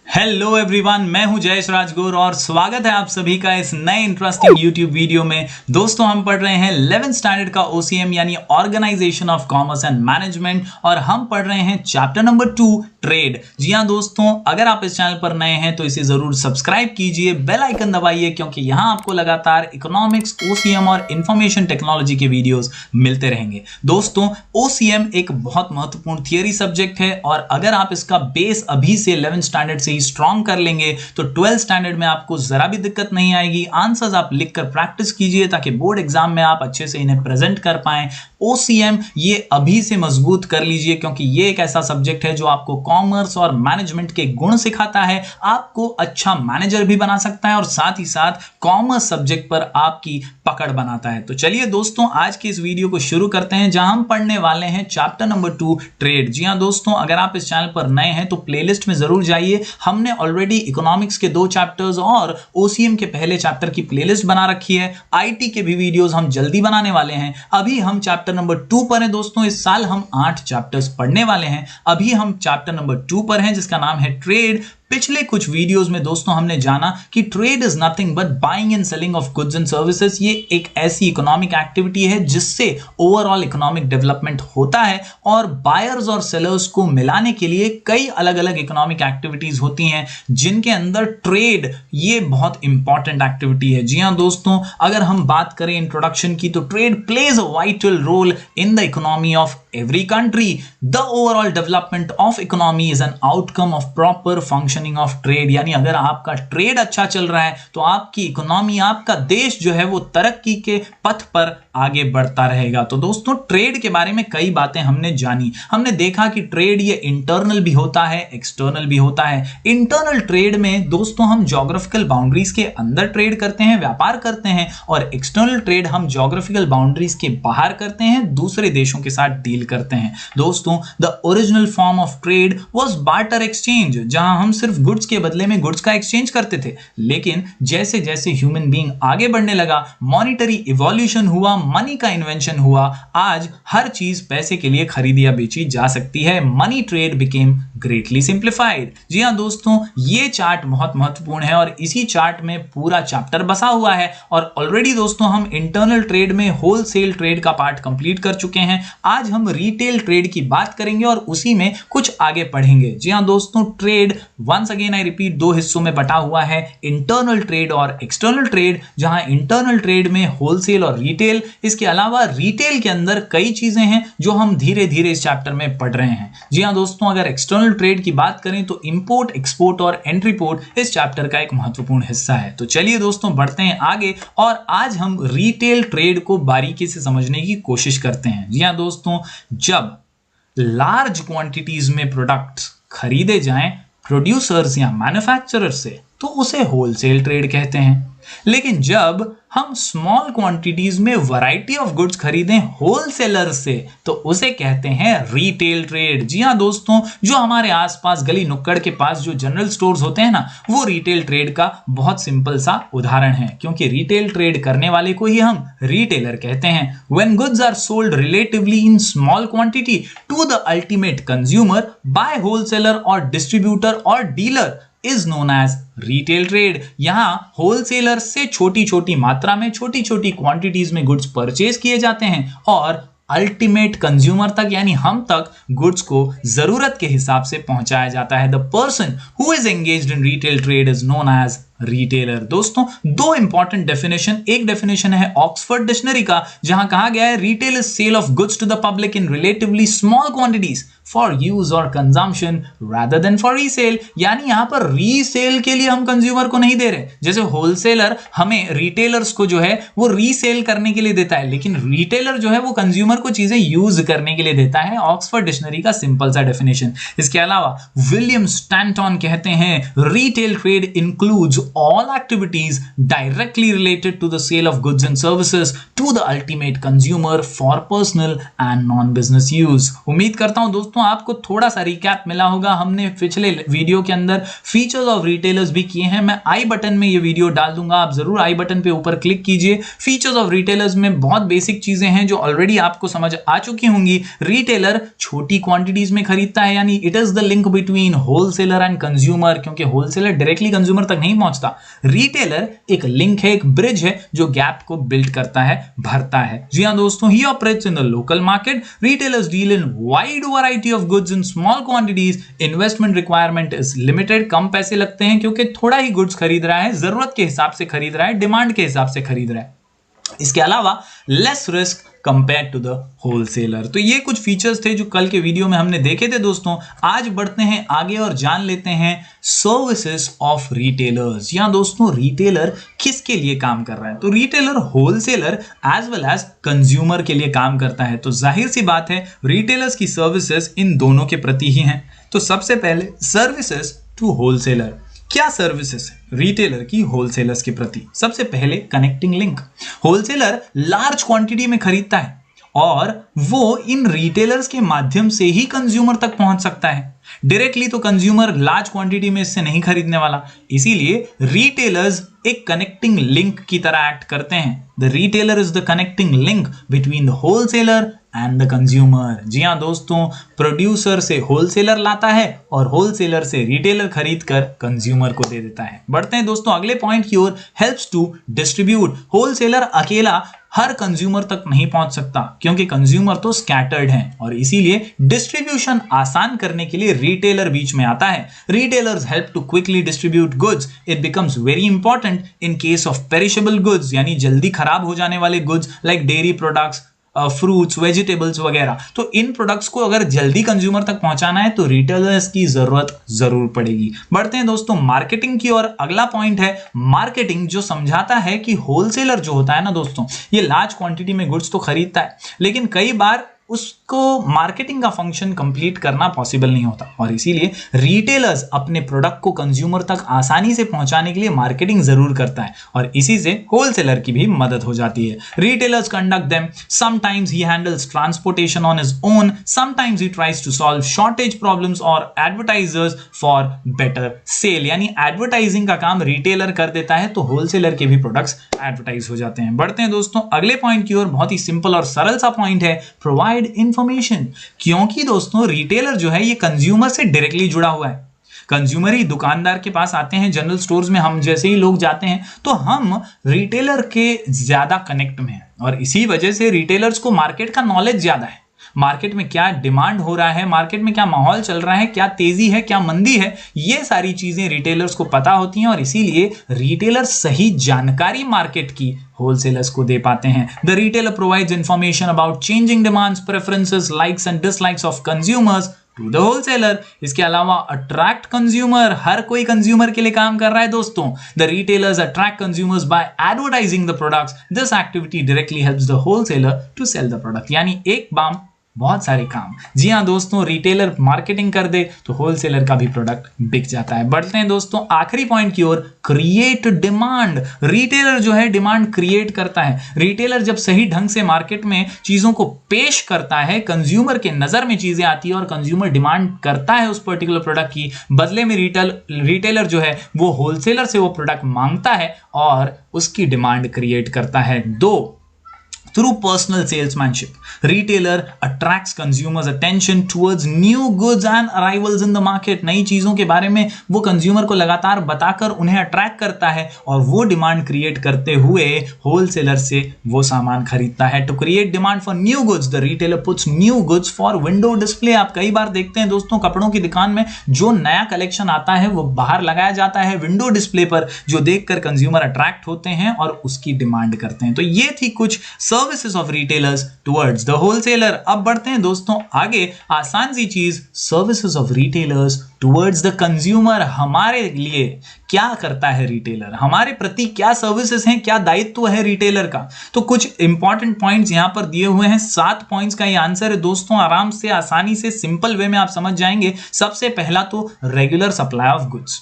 Hello everyone, मैं हूं जयेश राजगुर और स्वागत है आप सभी का इस नए इंटरेस्टिंग यूट्यूब वीडियो में। दोस्तों, हम पढ़ रहे हैं 11th स्टैंडर्ड का OCM यानी organisation of commerce and management और हम पढ़ रहे हैं चैप्टर नंबर 2 ट्रेड। जी हाँ दोस्तों, अगर आप इस चैनल पर नए हैं तो इसे जरूर सब्सक्राइब कीजिए, बेल आइकन दबाइए क्योंकि यहाँ आपको लगातार इकोनॉमिक्स, OCM और इंफॉर्मेशन टेक्नोलॉजी के वीडियोस मिलते रहेंगे। दोस्तों, OCM एक बहुत महत्वपूर्ण थियरी सब्जेक्ट है और अगर आप इसका बेस अभी से 11th स्टैंडर्ड से स्ट्रॉन्ग कर लेंगे तो 12th स्टैंडर्ड में आपको जरा भी दिक्कत नहीं आएगी। आंसर्स आप लिखकर प्रैक्टिस कीजिए ताकि बोर्ड एग्जाम में आप अच्छे से इन्हें प्रेजेंट कर पाएं। OCM ये अभी से मजबूत कर लीजिए क्योंकि ये एक ऐसा सब्जेक्ट है जो आपको कॉमर्स और मैनेजमेंट के गुण सिखाता है, आपको अच्छा मैनेजर भी बना सकता है और साथ ही साथ कॉमर्स सब्जेक्ट पर आपकी पकड़ बनाता है। तो चलिए दोस्तों, आज की इस वीडियो को शुरू करते हैं जहां हम पढ़ने वाले हैं चैप्टर नंबर 2 ट्रेड। जी हां दोस्तों, अगर आप इस चैनल पर नए हैं तो प्लेलिस्ट में जरूर जाइए। हमने ऑलरेडी इकोनॉमिक्स के 2 चैप्टर्स और OCM के पहले चैप्टर की प्लेलिस्ट बना रखी है। IT के भी वीडियोस हम जल्दी बनाने वाले हैं। अभी हम चैप्टर नंबर 2 पर हैं दोस्तों। इस साल हम 8 चैप्टर्स पढ़ने वाले हैं। अभी हम चैप्टर नंबर 2 पर हैं जिसका नाम है ट्रेड। पिछले कुछ वीडियोस में दोस्तों हमने जाना कि trade is nothing but buying and selling of goods and services. ये एक ऐसी इकोनॉमिक एक्टिविटी है जिससे ओवरऑल इकोनॉमिक डेवलपमेंट होता है और बायर्स और सेलर्स को मिलाने के लिए कई अलग अलग इकोनॉमिक एक्टिविटीज होती हैं जिनके अंदर ट्रेड ये बहुत इंपॉर्टेंट एक्टिविटी है। जी हां दोस्तों, अगर हम बात करें इंट्रोडक्शन की तो trade plays a vital role in the economy of every country. The overall development of economy is an outcome of proper functioning of trade. यानी अगर आपका ट्रेड अच्छा चल रहा है तो आपकी इकोनॉमी, आपका देश जो है वो तरक्की के पथ पर आगे बढ़ता रहेगा। तो दोस्तों, ट्रेड के बारे में कई बातें हमने जानी। हमने देखा कि ट्रेड ये इंटरनल भी होता है, एक्सटर्नल भी होता है। इंटरनल ट्रेड में दोस्तों हम ज्योग्राफिकल बाउंड्रीज के अंदर ट्रेड करते हैं, व्यापार करते हैं, और एक्सटर्नल ट्रेड हम ज्योग्राफिकल बाउंड्रीज के बाहर करते हैं, दूसरे देशों के साथ डील करते हैं। दोस्तों, the original form of trade was barter exchange, जहां हम सिर्फ गुड्स के बदले में गुड्स का एक्सचेंज करते थे। लेकिन जैसे जैसे ह्यूमन बीइंग आगे बढ़ने लगा, मॉनिटरी इवोल्यूशन हुआ, मनी का इन्वेंशन हुआ, आज हर चीज पैसे के लिए खरीदी या बेची जा सकती है। Money trade became greatly simplified. जी हां दोस्तों, ये चार्ट बहुत महत्वपूर्ण है और इसी चार्ट में पूरा चैप्टर बसा हुआ है। और ऑलरेडी दोस्तों हम इंटरनल ट्रेड में होलसेल ट्रेड का पार्ट कंप्लीट कर चुके हैं। आज हम रिटेल ट्रेड की बात करेंगे और उसी में कुछ आगे पढ़ेंगे। जी हां दोस्तों, trade once again I repeat 2 हिस्सों में बटा हुआ है, इंटरनल ट्रेड और एक्सटर्नल ट्रेड। जहां इंटरनल ट्रेड में होलसेल और रिटेल, इसके अलावा रिटेल के अंदर कई चीजें हैं जो हम धीरे धीरे इस चैप्टर में पढ़ रहे हैं। जी हां दोस्तों, अगर एक्सटर्नल ट्रेड की बात करें तो इंपोर्ट, एक्सपोर्ट और एंट्री पोर्ट इस चैप्टर का एक महत्वपूर्ण हिस्सा है। तो चलिए दोस्तों, बढ़ते हैं आगे और आज हम रिटेल ट्रेड को बारीकी से समझने की कोशिश करते हैं। जी हां दोस्तों, जब लार्ज क्वांटिटीज में प्रोडक्ट्स खरीदे जाएं प्रोड्यूसर्स या मैन्युफैक्चरर से तो उसे होलसेल ट्रेड कहते हैं। लेकिन जब हम स्मॉल क्वांटिटीज में वैरायटी ऑफ गुड्स खरीदें होलसेलर से तो उसे कहते हैं रिटेल ट्रेड। जी हां दोस्तों, जो हमारे आसपास गली नुक्कड़ के पास जो जनरल स्टोर्स होते हैं ना, वो रिटेल ट्रेड का बहुत सिंपल सा उदाहरण है क्योंकि रिटेल ट्रेड करने वाले को ही हम रिटेलर कहते हैं। When goods are sold relatively in small quantity to the ultimate consumer by wholesaler और डिस्ट्रीब्यूटर और dealer is known as retail trade. यहां होलसेलर से छोटी छोटी मात्रा में, छोटी छोटी क्वांटिटीज में गुड्स परचेज किए जाते हैं और अल्टीमेट कंज्यूमर तक यानी हम तक गुड्स को जरूरत के हिसाब से पहुंचाया जाता है। The person who is engaged in retail trade is known as retailer. दोस्तों, 2 इंपॉर्टेंट डेफिनेशन। एक डेफिनेशन है ऑक्सफोर्ड डिक्शनरी का जहां कहा गया है retail is sale of goods to the public in relatively small quantities for use और consumption rather than for resale. यानी यहां पर रीसेल के लिए हम कंज्यूमर को नहीं दे रहे। जैसे होलसेलर हमें रिटेलर्स को जो है वो रीसेल करने के लिए देता है, लेकिन रिटेलर जो है वो कंज्यूमर को चीजें यूज करने के लिए देता है। ऑक्सफोर्ड डिक्शनरी का सिंपल सा डेफिनेशन। इसके अलावा विलियम स्टैंटन कहते हैं retail trade includes all activities directly related to the sale of goods and services to the ultimate consumer for personal and non-business use। उम्मीद करता हूं दोस्तों आपको थोड़ा सा रिकैप मिला होगा। हमने पिछले वीडियो के अंदर फीचर्स ऑफ रिटेलर्स भी किए हैं। मैं आई बटन में ये वीडियो डाल दूंगा, आप जरूर आई बटन पे ऊपर क्लिक कीजिए। फीचर्स ऑफ रिटेलर्स में बहुत बेसिक चीजें हैं जो ऑलरेडी आपको समझ आ चुकी होंगी। रिटेलर छोटी क्वांटिटीज में खरीदता है, यानी it is the link between wholesaler and consumer, क्योंकि होलसेलर डायरेक्टली कंज्यूमर तक नहीं पहुंचता। रिटेलर एक लिंक है, एक ब्रिज है जो गैप को बिल्ड करता है, भरता है। जी हां दोस्तों, he operates in the local market. Retailers deal in wide variety of goods in small quantities. Investment requirement is limited, कम पैसे लगते हैं क्योंकि थोड़ा ही गुड्स खरीद रहा है, जरूरत के हिसाब से खरीद रहा है, डिमांड के हिसाब से खरीद रहा है। इसके अलावा less risk compare to the wholesaler. तो ये कुछ फीचर्स थे जो कल के वीडियो में हमने देखे थे दोस्तों। आज बढ़ते हैं आगे और जान लेते हैं सर्विसेज ऑफ रिटेलर्स। यहां दोस्तों रिटेलर किसके लिए काम कर रहा है? तो retailer wholesaler as well as consumer के लिए काम करता है। तो जाहिर सी बात है रिटेलर्स की सर्विसेज इन दोनों के प्रति ही हैं। तो सबसे पहले सर्विसेज टू होलसेलर। क्या सर्विसेज है रिटेलर की होलसेलर्स के प्रति? सबसे पहले connecting link. Wholesaler large quantity में खरीदता है और वो इन रिटेलर्स के माध्यम से ही कंज्यूमर तक पहुंच सकता है। डायरेक्टली तो कंज्यूमर लार्ज क्वांटिटी में इससे नहीं खरीदने वाला, इसीलिए रिटेलर्स एक कनेक्टिंग लिंक की तरह एक्ट करते हैं। The retailer is the connecting link between the wholesaler and the consumer. जी हां दोस्तों, प्रोड्यूसर से होलसेलर लाता है और होलसेलर से रिटेलर खरीद कर कंज्यूमर को दे देता है। बढ़ते हैं दोस्तों अगले पॉइंट की ओर। Helps to distribute. होलसेलर अकेला हर कंज्यूमर तक नहीं पहुंच सकता क्योंकि कंज्यूमर तो स्कैटर्ड हैं और इसीलिए डिस्ट्रीब्यूशन आसान करने के लिए रिटेलर बीच में आता है। Retailers help to quickly distribute goods. It becomes very important in case of perishable goods, यानी जल्दी खराब हो जाने वाले goods like dairy products, fruits, vegetables वगैरह। तो इन प्रोडक्ट्स को अगर जल्दी कंज्यूमर तक पहुंचाना है तो रिटेलर्स की जरूरत जरूर पड़ेगी। बढ़ते हैं दोस्तों मार्केटिंग की और। अगला पॉइंट है मार्केटिंग, जो समझाता है कि होलसेलर जो होता है ना दोस्तों, ये लार्ज क्वांटिटी में गुड्स तो खरीदता है लेकिन कई बार उसको मार्केटिंग का फंक्शन कंप्लीट करना पॉसिबल नहीं होता और इसीलिए रिटेलर्स अपने प्रोडक्ट को कंज्यूमर तक आसानी से पहुंचाने के लिए मार्केटिंग जरूर करता है और इसी से होलसेलर की भी मदद हो जाती है। Retailers conduct them. Sometimes he handles transportation on his own, sometimes he tries to solve shortage problems और एडवर्टाइजर्स फॉर बेटर सेल, यानी एडवर्टाइजिंग का काम रिटेलर कर देता है तो होलसेलर के भी प्रोडक्ट्स एडवर्टाइज हो जाते हैं। बढ़ते हैं दोस्तों अगले पॉइंट की ओर। बहुत ही सिंपल और सरल सा पॉइंट है, प्रोवाइड इंफॉर्मेशन। क्योंकि दोस्तों रिटेलर जो है ये कंज्यूमर से डायरेक्टली जुड़ा हुआ है। कंज्यूमर ही दुकानदार के पास आते हैं, जनरल स्टोर्स में हम जैसे ही लोग जाते हैं तो हम रिटेलर के ज्यादा कनेक्ट में हैं और इसी वजह से रिटेलर्स को मार्केट का नॉलेज ज्यादा है। मार्केट में क्या डिमांड हो रहा है, मार्केट में क्या माहौल चल रहा है, क्या तेजी है, क्या मंदी है, ये सारी चीजें रिटेलर्स को पता होती हैं और इसीलिए रिटेलर्स सही जानकारी मार्केट की होलसेलर्स को दे पाते हैं। The retailer provides information about changing demands, preferences, likes and dislikes of consumers to the wholesaler. इसके अलावा अट्रैक्ट कंज्यूमर, हर कोई कंज्यूमर के लिए काम कर रहा है दोस्तों। The retailers attract consumers by advertising the products. This activity directly helps the wholesaler to sell the product, यानी एक बाम बहुत सारे काम। जी हाँ दोस्तों, रिटेलर मार्केटिंग कर दे तो होलसेलर का भी प्रोडक्ट बिक जाता है। बढ़ते हैं दोस्तों आखिरी पॉइंट की ओर। Create demand. रिटेलर जो है डिमांड क्रिएट करता है। रिटेलर जब सही ढंग से मार्केट में चीजों को पेश करता है, कंज्यूमर के नजर में चीजें आती है और कंज्यूमर डिमांड करता है उस पर्टिकुलर प्रोडक्ट की, बदले में रिटेलर जो है वो होलसेलर से वो प्रोडक्ट मांगता है और उसकी डिमांड क्रिएट करता है। Through personal salesmanship, retailer attracts consumers' attention towards new goods and arrivals in the market. नई चीजों के बारे में वो कंज्यूमर को लगातार बताकर उन्हें अट्रैक्ट करता है और वो डिमांड क्रिएट करते हुए होलसेलर से वो सामान खरीदता है। To create demand for new goods, the retailer puts new goods for window display. आप कई बार देखते हैं दोस्तों कपड़ों की दुकान में जो नया कलेक्शन आता है वो बाहर लगाया जाता है विंडो डिस्प्ले पर, जो देखकर कंज्यूमर अट्रैक्ट होते हैं और उसकी डिमांड करते हैं। तो ये थी कुछ services of retailers towards the wholesaler. अब बढ़ते हैं दोस्तों आगे। आसान सी चीज, services of retailers towards the consumer. हमारे लिए क्या करता है रिटेलर, हमारे प्रति क्या सर्विसेज हैं, क्या दायित्व है रिटेलर का। तो कुछ इंपॉर्टेंट पॉइंट्स यहां पर दिए हुए हैं। 7 पॉइंट्स का ये आंसर है दोस्तों। आराम से, आसानी से, सिंपल वे में आप समझ जाएंगे। सबसे पहला तो रेगुलर सप्लाई ऑफ गुड्स।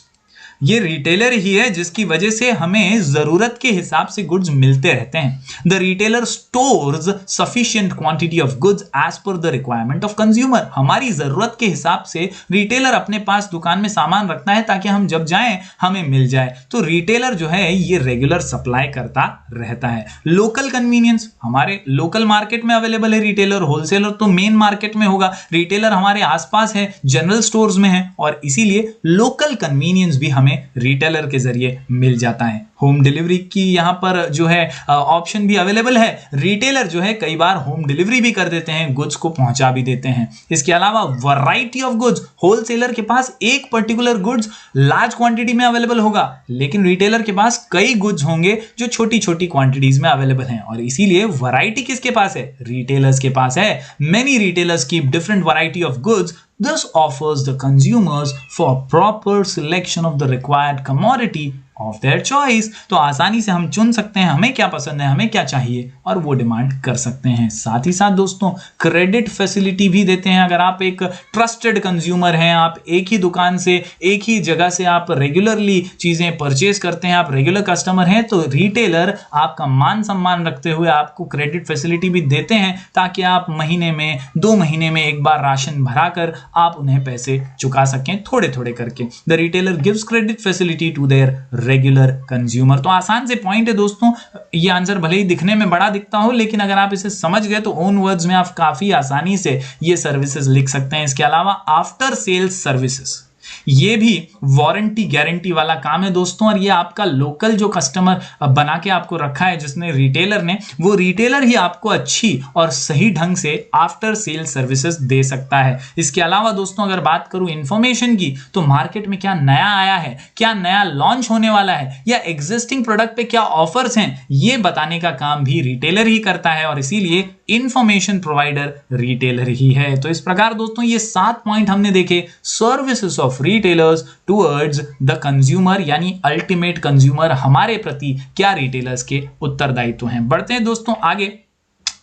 ये रिटेलर ही है जिसकी वजह से हमें जरूरत के हिसाब से गुड्स मिलते रहते हैं। The retailer stores sufficient quantity of goods as per the requirement of consumer. हमारी जरूरत के हिसाब से रिटेलर अपने पास दुकान में सामान रखता है ताकि हम जब जाएं हमें मिल जाए। तो रिटेलर जो है ये रेगुलर सप्लाई करता रहता है। लोकल कन्वीनियंस, हमारे लोकल मार्केट में अवेलेबल है रिटेलर। होलसेलर तो मेन मार्केट में होगा, रिटेलर हमारे आसपास है, जनरल स्टोर्स में है, और इसीलिए लोकल कन्वीनियंस भी हमें रिटेलर के जरिए मिल जाता है। होम डिलीवरी की यहां पर जो है ऑप्शन भी अवेलेबल है। रिटेलर जो है कई बार होम डिलीवरी भी कर देते हैं, गुड्स को पहुंचा भी देते हैं। इसके अलावा वैरायटी ऑफ गुड्स, होलसेलर के पास एक पर्टिकुलर गुड्स लार्ज क्वांटिटी में अवेलेबल होगा, लेकिन रिटेलर के पास कई गुड्स होंगे जो छोटी छोटी क्वांटिटीज में अवेलेबल हैं, और इसीलिए वैरायटी किसके पास है? रिटेलर्स के पास है। Many retailers keep different variety of goods, this offers the consumers for proper selection of the required commodity of their choice। तो आसानी से हम चुन सकते हैं हमें क्या पसंद है, हमें क्या चाहिए, और वो डिमांड कर सकते हैं। साथ ही साथ दोस्तों क्रेडिट फैसिलिटी भी देते हैं। अगर आप एक ट्रस्टेड कंज्यूमर हैं, आप एक ही दुकान से, एक ही जगह से आप रेगुलरली चीजें परचेज करते हैं, आप रेगुलर कस्टमर हैं, तो रिटेलर आपका मान सम्मान रखते हुए आपको क्रेडिट फैसिलिटी भी देते हैं ताकि आप महीने में, 2 महीने में एक बार राशन भरा कर आप उन्हें पैसे चुका सकें थोड़े थोड़े करके। The retailer gives credit facility to their regular consumer. तो आसान से पॉइंट है दोस्तों, ये आंसर भले ही दिखने में बड़ा दिखता हो, लेकिन अगर आप इसे समझ गए तो ओन वर्ड्स में आप काफी आसानी से ये सर्विसेज लिख सकते हैं। इसके अलावा आफ्टर सेल्स सर्विसेज, ये भी वारंटी गारंटी वाला काम है दोस्तों, और ये आपका लोकल जो कस्टमर बना के आपको रखा है जिसने रिटेलर ने, वो रिटेलर ही आपको अच्छी और सही ढंग से आफ्टर सेल सर्विसेज दे सकता है। इसके अलावा दोस्तों अगर बात करूं इंफॉर्मेशन की, तो मार्केट में क्या नया आया है, क्या नया लॉन्च होने वाला है, या एग्जिस्टिंग प्रोडक्ट पे क्या ऑफर्स हैं, ये बताने का काम भी रिटेलर ही करता है, और इसीलिए इंफॉर्मेशन प्रोवाइडर रिटेलर ही है। तो इस प्रकार दोस्तों ये 7 पॉइंट हमने देखे services of retailers towards the consumer, यानी अल्टीमेट कंज्यूमर, हमारे प्रति क्या रिटेलर्स के उत्तरदायित्व हैं। बढ़ते हैं दोस्तों आगे।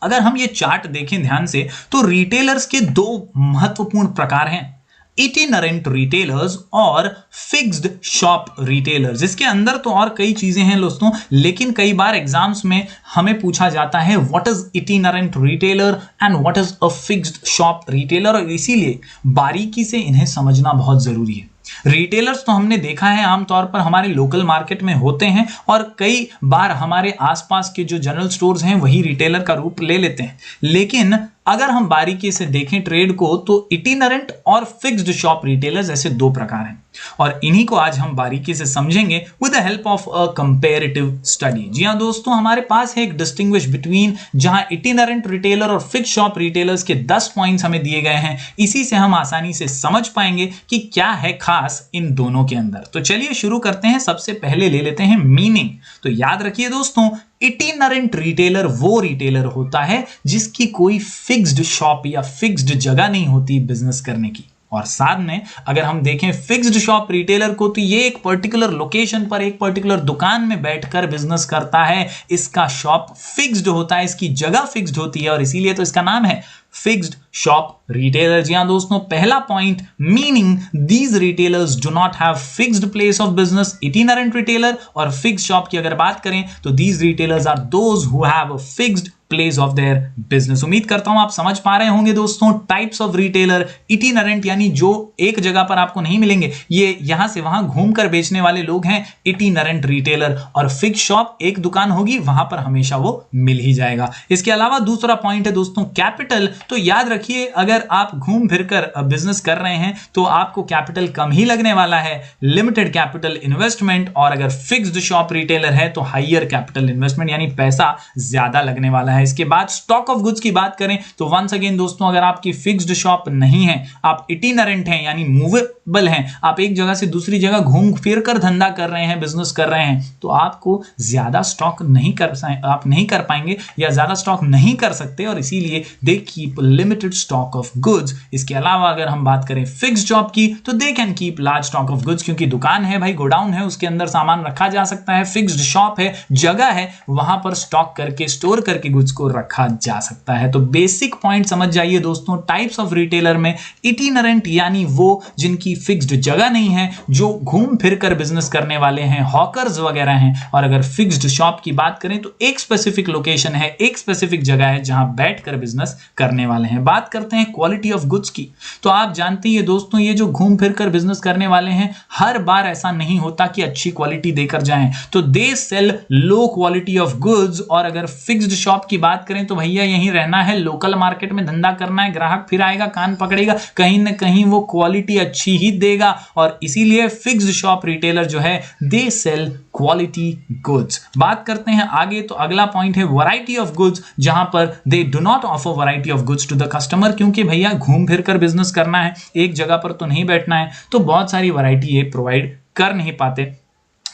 अगर हम ये चार्ट देखें ध्यान से, तो रिटेलर्स के 2 महत्वपूर्ण प्रकार हैं, इटिनरेंट रिटेलर्स और फिक्स्ड शॉप रिटेलर्स। इसके अंदर तो और कई चीजें हैं दोस्तों, लेकिन कई बार एग्जाम्स में हमें पूछा जाता है what is itinerant retailer and what is a fixed shop retailer, और इसीलिए बारीकी से इन्हें समझना बहुत जरूरी है। रिटेलर्स तो हमने देखा है आमतौर पर हमारे लोकल मार्केट में होते हैं, और कई बार हमारे आसपास के जो जनरल स्टोर्स हैं वही रिटेलर का रूप ले लेते हैं, लेकिन अगर हम बारीकी से देखें ट्रेड को, तो इटिनरेंट और फिक्स्ड शॉप रिटेलर्स ऐसे 2 प्रकार हैं, और इन्हीं को आज हम बारीकी से समझेंगे with the help of a comparative study. जी हां दोस्तों, हमारे पास है एक डिस्टिंग्विश बिटवीन, जहां इटिनरेंट रिटेलर और फिक्स्ड शॉप रिटेलर्स के 10 पॉइंट्स हमें दिए गए हैं। इसी से हम आसानी से समझ पाएंगे कि क्या है खास इन दोनों के अंदर। तो चलिए शुरू करते हैं। सबसे पहले ले लेते हैं मीनिंग। तो याद रखिए दोस्तों, इटिनरेंट रिटेलर वो रिटेलर होता है जिसकी कोई फिक्स्ड शॉप या फिक्स्ड जगह नहीं होती बिजनेस करने की। और साथ में अगर हम देखें फिक्स्ड शॉप रिटेलर को, तो ये एक पर्टिकुलर लोकेशन पर एक पर्टिकुलर दुकान में बैठकर बिजनेस करता है। इसका शॉप फिक्स्ड होता है, इसकी जगह फिक्स्ड होती है, और इसीलिए तो इसका नाम है फिक्स्ड शॉप रिटेलर। जी हां दोस्तों, पहला point meaning, these retailers do not have fixed place of business. Itinerant retailer और फिक्स्ड शॉप की अगर बात करें तो these retailers are those who have a fixed place of their business. उम्मीद करता हूं आप समझ पा रहे होंगे दोस्तों। टाइप्स ऑफ रिटेलर, इटिनरेंट यानी जो एक जगह पर आपको नहीं मिलेंगे, ये यहां से वहां घूमकर बेचने वाले लोग हैं इटिनरेंट रिटेलर, और फिक्स्ड शॉप एक दुकान होगी, वहां पर हमेशा वो मिल ही जाएगा। इसके अलावा दूसरा पॉइंट है दोस्तों कैपिटल। तो याद रखिए अगर आप घूम फिरकर बिजनेस कर रहे हैं तो आपको कैपिटल कम ही लगने वाला है, लिमिटेड कैपिटल इन्वेस्टमेंट, और अगर फिक्स्ड शॉप रिटेलर है तो हाइयर कैपिटल इन्वेस्टमेंट यानी पैसा ज्यादा लगने वाला है। इसके बाद स्टॉक ऑफ गुड्स की बात करें तो वंस अगेन दोस्तों, अगर आपकी फिक्स्ड शॉप नहीं है, आप इटिनरेंट हैं यानी मूवेबल हैं, आप एक जगह से दूसरी जगह घूम फिर कर धंधा कर रहे हैं, बिजनेस कर रहे हैं, तो आपको ज्यादा स्टॉक नहीं कर पाएंगे या ज्यादा स्टॉक नहीं कर सकते, और इसीलिए they keep limited stock of goods. इसके अलावा अगर हम बात करें फिक्स्ड शॉप की, तो they can keep large stock of goods, क्योंकि दुकान है भाई, गोडाउन है, उसके अंदर सामान रखा जा सकता है। फिक्स्ड शॉप है, जगह है, वहां पर स्टॉक करके स्टोर करके गुड्स को रखा जा सकता है। तो बेसिक पॉइंट समझ जाइए दोस्तों। टाइप्स ऑफ रिटेलर में इटिनरेंट यानी वो जिनकी ऐसी फिक्स्ड जगह नहीं है, जो घूम फिर कर बिजनेस करने वाले हैं, हॉकर्स वगैरह हैं। और अगर फिक्स्ड शॉप की बात करें तो एक स्पेसिफिक लोकेशन है, एक स्पेसिफिक जगह है जहां बैठकर बिजनेस करने वाले हैं। बात करते हैं क्वालिटी ऑफ गुड्स की, तो आप जानते ही दोस्तों ये जो घूम फिर कर बिजनेस करने वाले हैं, हर बार ऐसा नहीं होता कि अच्छी क्वालिटी देकर जाएं, तो they sell low quality of goods. और अगर फिक्स्ड शॉप की बात करें तो भैया यहीं रहना है, लोकल मार्केट में धंधा करना है, ग्राहक फिर आएगा, कान पकड़ेगा, कहीं ना कहीं वो क्वालिटी अच्छी ही देगा। और इसीलिए फिक्स्ड शॉप रिटेलर जो है दे सेल क्वालिटी गुड्स। बात करते हैं आगे, तो अगला पॉइंट है वैरायटी ऑफ गुड्स, जहां पर they do not offer variety of goods to the customer, क्योंकि भैया घूम फिर कर बिजनेस करना है, एक जगह पर तो नहीं बैठना है, तो बहुत सारी वैरायटी ये प्रोवाइड कर नहीं पाते।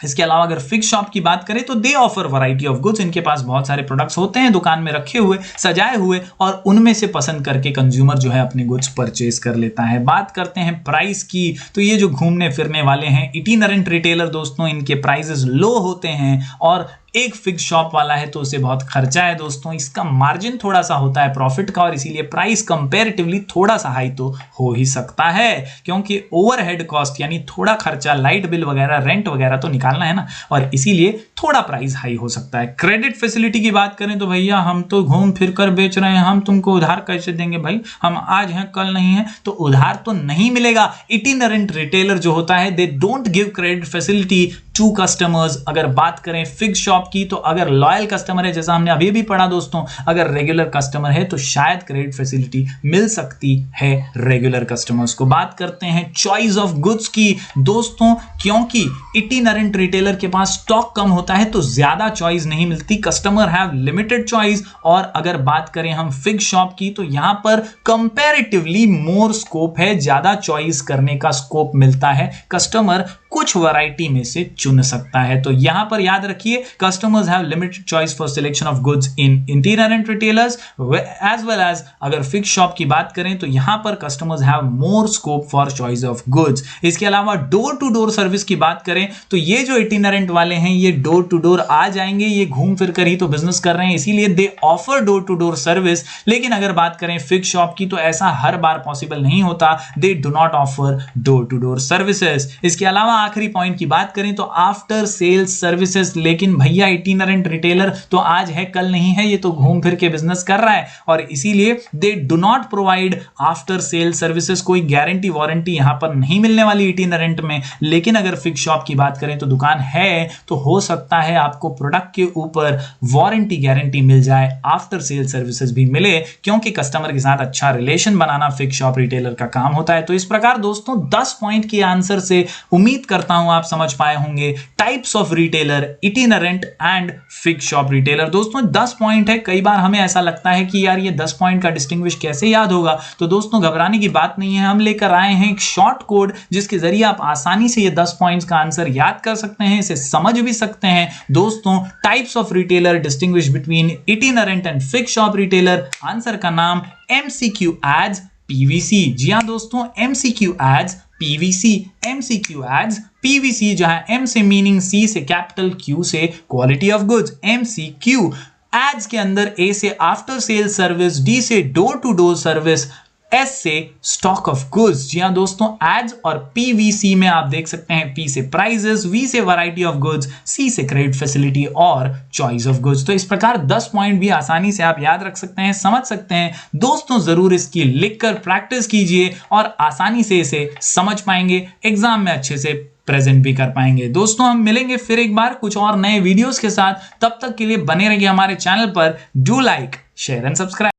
इसके अलावा अगर फिक्स शॉप की बात करें तो दे ऑफर वैरायटी ऑफ गुड्स, इनके पास बहुत सारे प्रोडक्ट्स होते हैं दुकान में रखे हुए, सजाए हुए, और उनमें से पसंद करके कंज्यूमर जो है अपने गुड्स परचेज कर लेता है। बात करते हैं प्राइस की, तो ये जो घूमने फिरने वाले हैं इटिनरेंट रिटेलर दोस्तों, इनके प्राइसेस लो होते हैं, और एक फिक्स शॉप वाला है तो उसे बहुत खर्चा है दोस्तों, इसका मार्जिन थोड़ा सा होता है प्रॉफिट का, और इसीलिए प्राइस कंपैरेटिवली थोड़ा सा हाई तो हो ही सकता है, क्योंकि ओवरहेड कॉस्ट यानी थोड़ा खर्चा, लाइट बिल वगैरह, रेंट वगैरह तो निकालना है ना, और इसीलिए थोड़ा प्राइस हाई हो सकता है। क्रेडिट फैसिलिटी की बात करें तो भैया हम तो घूम फिर कर बेच रहे हैं, हम तुमको उधार कैसे देंगे भाई, हम आज हैं कल नहीं है, तो उधार तो नहीं मिलेगा। इटिनरेंट रिटेलर जो होता है they don't give credit facility to customers. अगर बात करें फिक्स शॉप की, तो अगर लॉयल कस्टमर है, जैसा हमने अभी भी पढ़ा दोस्तों, अगर रेगुलर कस्टमर है तो शायद क्रेडिट फैसिलिटी मिल सकती है रेगुलर कस्टमर्स को। बात करते हैं चॉइस ऑफ गुड्स की दोस्तों, क्योंकि इटिनरेंट रिटेलर के पास स्टॉक कम होता है तो ज्यादा चॉइस नहीं मिलती, कस्टमर हैव लिमिटेड चॉइस। और अगर बात करें हम फिक्स शॉप की, तो यहां पर कंपैरेटिवली मोर स्कोप है, ज्यादा चॉइस करने का स्कोप मिलता है, कस्टमर कुछ वैरायटी में से चुन सकता है। तो यहां पर याद रखिए, customers have limited choice for selection of goods in itinerant retailers as well as अगर फिक्स शॉप की बात करें तो यहां पर customers have more scope for choice of goods. इसके अलावा डोर टू डोर सर्विस की बात करें तो ये जो इटिनरेंट वाले हैं ये डोर टू डोर आ जाएंगे, ये घूम फिर कर ही तो बिजनेस कर रहे हैं, इसीलिए they offer door to door service. लेकिन अगर बात करें फिक्स शॉप की तो ऐसा हर बार पॉसिबल नहीं होता, they do not offer door to door services. इसके अलावा आखिरी पॉइंट की बात करें तो आफ्टर सेल्स सर्विसेज, लेकिन भैया इटिनरेंट रिटेलर तो आज है कल नहीं है, ये तो घूम फिर के बिजनेस कर रहा है, और इसीलिए दे do not provide after sale services. कोई गारंटी वारंटी यहां पर नहीं मिलने वाली इटिनरेंट में। लेकिन अगर फिक्स शॉप की बात करें तो दुकान है तो हो सकता है आपको प्रोडक्ट के ऊपर वारंटी गारंटी मिल जाए, आफ्टर सेल सर्विसेज भी मिले, क्योंकि कस्टमर के साथ अच्छा रिलेशन बनाना फिक्स शॉप रिटेलर का काम होता है। तो इस प्रकार दोस्तों 10 पॉइंट के आंसर से उम्मीद करता हूं आप समझ पाए होंगे types of retailer, itinerant and fix shop retailer. दोस्तों 10 पॉइंट है, कई बार हमें ऐसा लगता है कि यार ये 10 पॉइंट का डिस्टिंग्विश कैसे याद होगा, तो दोस्तों घबराने की बात नहीं है, हम लेकर आए हैं एक शॉर्ट कोड जिसके जरिए आप आसानी से ये 10 पॉइंट्स का आंसर याद कर सकते हैं, इसे समझ भी सकते हैं। दोस्तों types of retailer, distinguish between itinerant and fix shop retailer, answer का नाम MCQ एड्स PVC। जी हाँ दोस्तों, MCQ ADS PVC, MCQ ADS PVC, जहां M से मीनिंग, C से कैपिटल, Q से quality of goods. MCQ ADS के अंदर A से आफ्टर सेल सर्विस, D से door to door service, S से स्टॉक ऑफ गुड्स। जी हाँ दोस्तों, एड्स और PVC में आप देख सकते हैं P से प्राइजेस, V से वैरायटी ऑफ गुड्स, C से क्रेडिट फैसिलिटी और चॉइस ऑफ गुड्स। तो इस प्रकार 10 पॉइंट भी आसानी से आप याद रख सकते हैं, समझ सकते हैं। दोस्तों जरूर इसकी लिखकर प्रैक्टिस कीजिए और आसानी से इसे समझ पाएंगे, एग्जाम में अच्छे से प्रेजेंट भी कर पाएंगे। दोस्तों हम मिलेंगे फिर एक बार कुछ और नए वीडियोस के साथ, तब तक के लिए बने रहिए हमारे चैनल पर। Do like, share and subscribe.